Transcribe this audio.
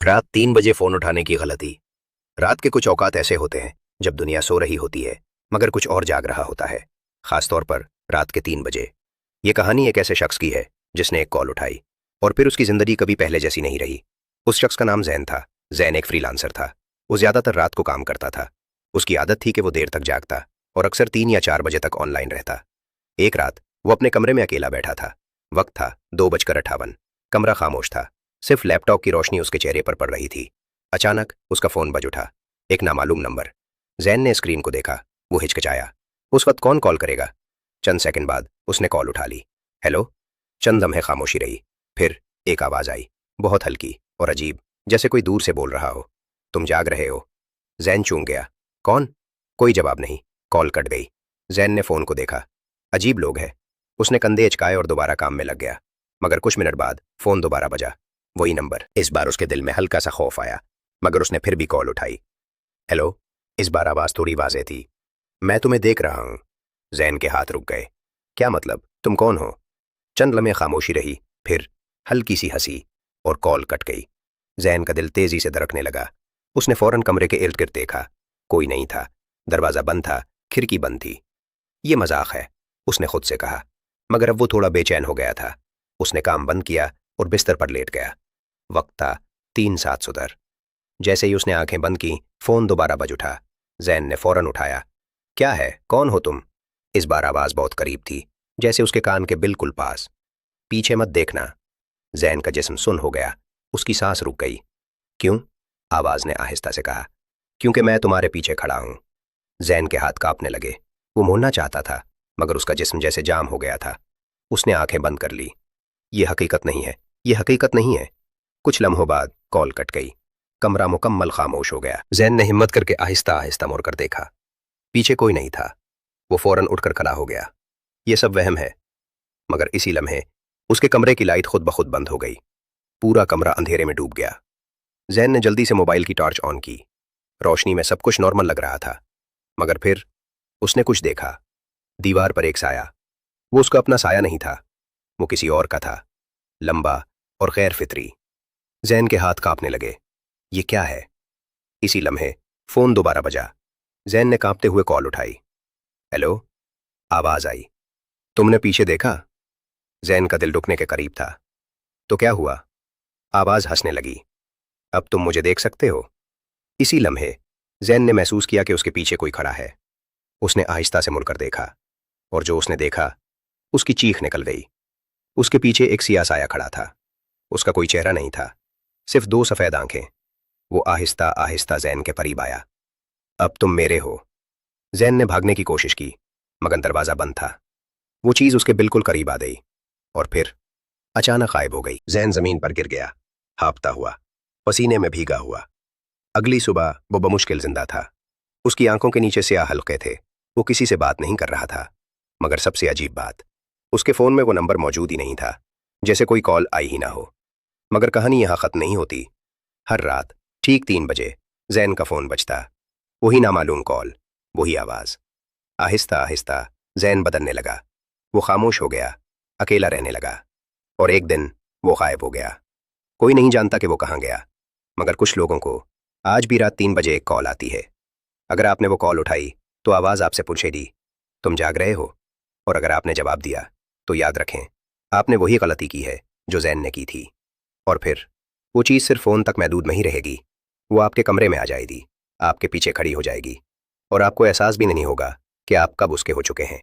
रात 3 बजे फोन उठाने की गलती। रात के कुछ औकात ऐसे होते हैं जब दुनिया सो रही होती है मगर कुछ और जाग रहा होता है, खासतौर पर रात के 3 बजे। ये कहानी एक ऐसे शख्स की है जिसने एक कॉल उठाई और फिर उसकी जिंदगी कभी पहले जैसी नहीं रही। उस शख्स का नाम जैन था। जैन एक फ्रीलांसर था। वो ज्यादातर रात को काम करता था। उसकी आदत थी कि वो देर तक जागता और अक्सर 3 या 4 बजे तक ऑनलाइन रहता। एक रात वो अपने कमरे में अकेला बैठा था। वक्त था 2:58। कमरा खामोश था। सिर्फ लैपटॉप की रोशनी उसके चेहरे पर पड़ रही थी। अचानक उसका फोन बज उठा। एक नामालूम नंबर। जैन ने स्क्रीन को देखा। वो हिचकिचाया। उस वक्त कौन कॉल करेगा? चंद सेकंड बाद उसने कॉल उठा ली। हेलो। चंद लम्हे खामोशी रही। फिर एक आवाज आई, बहुत हल्की और अजीब, जैसे कोई दूर से बोल रहा हो। तुम जाग रहे हो? जैन चूक गया। कौन? कोई जवाब नहीं। कॉल कट गई। जैन ने फोन को देखा। अजीब लोग हैं। उसने कंधे अचकाए और दोबारा काम में लग गया। मगर कुछ मिनट बाद फोन दोबारा बजा। वही नंबर। इस बार उसके दिल में हल्का सा खौफ आया, मगर उसने फिर भी कॉल उठाई। हेलो। इस बार आवाज थोड़ी वाज़ेह थी। मैं तुम्हें देख रहा हूं। जैन के हाथ रुक गए। क्या मतलब? तुम कौन हो? चंद लम्हे खामोशी रही। फिर हल्की सी हंसी और कॉल कट गई। जैन का दिल तेजी से धड़कने लगा। उसने फौरन कमरे के इर्द गिर्द देखा। कोई नहीं था। दरवाजा बंद था। खिड़की बंद थी। ये मजाक है, उसने खुद से कहा। मगर अब वो थोड़ा बेचैन हो गया था। उसने काम बंद किया और बिस्तर पर लेट गया। वक्त था 3:07 सुधर। जैसे ही उसने आंखें बंद की, फोन दोबारा बज उठा। जैन ने फौरन उठाया। क्या है? कौन हो तुम? इस बार आवाज बहुत करीब थी, जैसे उसके कान के बिल्कुल पास। पीछे मत देखना। जैन का जिस्म सुन्न हो गया। उसकी सांस रुक गई। क्यों? आवाज ने आहिस्ता से कहा। क्योंकि मैं तुम्हारे पीछे खड़ा हूं। जैन के हाथ कांपने लगे। वो मुड़ना चाहता था, मगर उसका जिस्म जैसे जाम हो गया था। उसने आंखें बंद कर ली। ये हकीकत नहीं है, ये हकीकत नहीं है। कुछ लम्हों बाद कॉल कट गई। कमरा मुकम्मल खामोश हो गया। जैन ने हिम्मत करके आहिस्ता आहिस्ता मुड़कर देखा। पीछे कोई नहीं था। वो फौरन उठकर खड़ा हो गया। ये सब वहम है। मगर इसी लम्हे उसके कमरे की लाइट खुद ब खुद बंद हो गई। पूरा कमरा अंधेरे में डूब गया। जैन ने जल्दी से मोबाइल की टॉर्च ऑन की। रोशनी में सब कुछ नॉर्मल लग रहा था, मगर फिर उसने कुछ देखा। दीवार पर एक साया। वो उसका अपना साया नहीं था, वो किसी और का था, लंबा और गैर फितरी। जैन के हाथ कांपने लगे। ये क्या है? इसी लम्हे फोन दोबारा बजा। जैन ने कांपते हुए कॉल उठाई। हेलो। आवाज आई। तुमने पीछे देखा? जैन का दिल रुकने के करीब था। तो क्या हुआ? आवाज हंसने लगी। अब तुम मुझे देख सकते हो। इसी लम्हे जैन ने महसूस किया कि उसके पीछे कोई खड़ा है। उसने आहिस्ता से मुड़कर देखा, और जो उसने देखा, उसकी चीख निकल गई। उसके पीछे एक सियाह साया खड़ा था। उसका कोई चेहरा नहीं था, सिर्फ 2 सफेद आंखें। वो आहिस्ता आहिस्ता जैन के करीब आया। अब तुम मेरे हो। जैन ने भागने की कोशिश की, मगर दरवाजा बंद था। वो चीज उसके बिल्कुल करीब आ गई और फिर अचानक गायब हो गई। जैन जमीन पर गिर गया, हाँफता हुआ, पसीने में भीगा हुआ। अगली सुबह वो बमुश्किल जिंदा था। उसकी आंखों के नीचे स्याह हल्के थे। वो किसी से बात नहीं कर रहा था, मगर सबसे अजीब बात, उसके फोन में वो नंबर मौजूद ही नहीं था, जैसे कोई कॉल आई ही ना हो। मगर कहानी यहां खत्म नहीं होती। हर रात ठीक 3 बजे जैन का फोन बजता। वही नामालूम कॉल, वही आवाज। आहिस्ता आहिस्ता जैन बदलने लगा। वो खामोश हो गया, अकेला रहने लगा, और एक दिन वो गायब हो गया। कोई नहीं जानता कि वो कहाँ गया, मगर कुछ लोगों को आज भी रात 3 बजे एक कॉल आती है। अगर आपने वो कॉल उठाई तो आवाज आपसे पूछेगी, तुम जाग रहे हो? और अगर आपने जवाब दिया तो याद रखें, आपने वही गलती की है जो जैन ने की थी। और फिर वो चीज़ सिर्फ फ़ोन तक महदूद नहीं रहेगी। वो आपके कमरे में आ जाएगी, आपके पीछे खड़ी हो जाएगी, और आपको एहसास भी नहीं होगा कि आप कब उसके हो चुके हैं।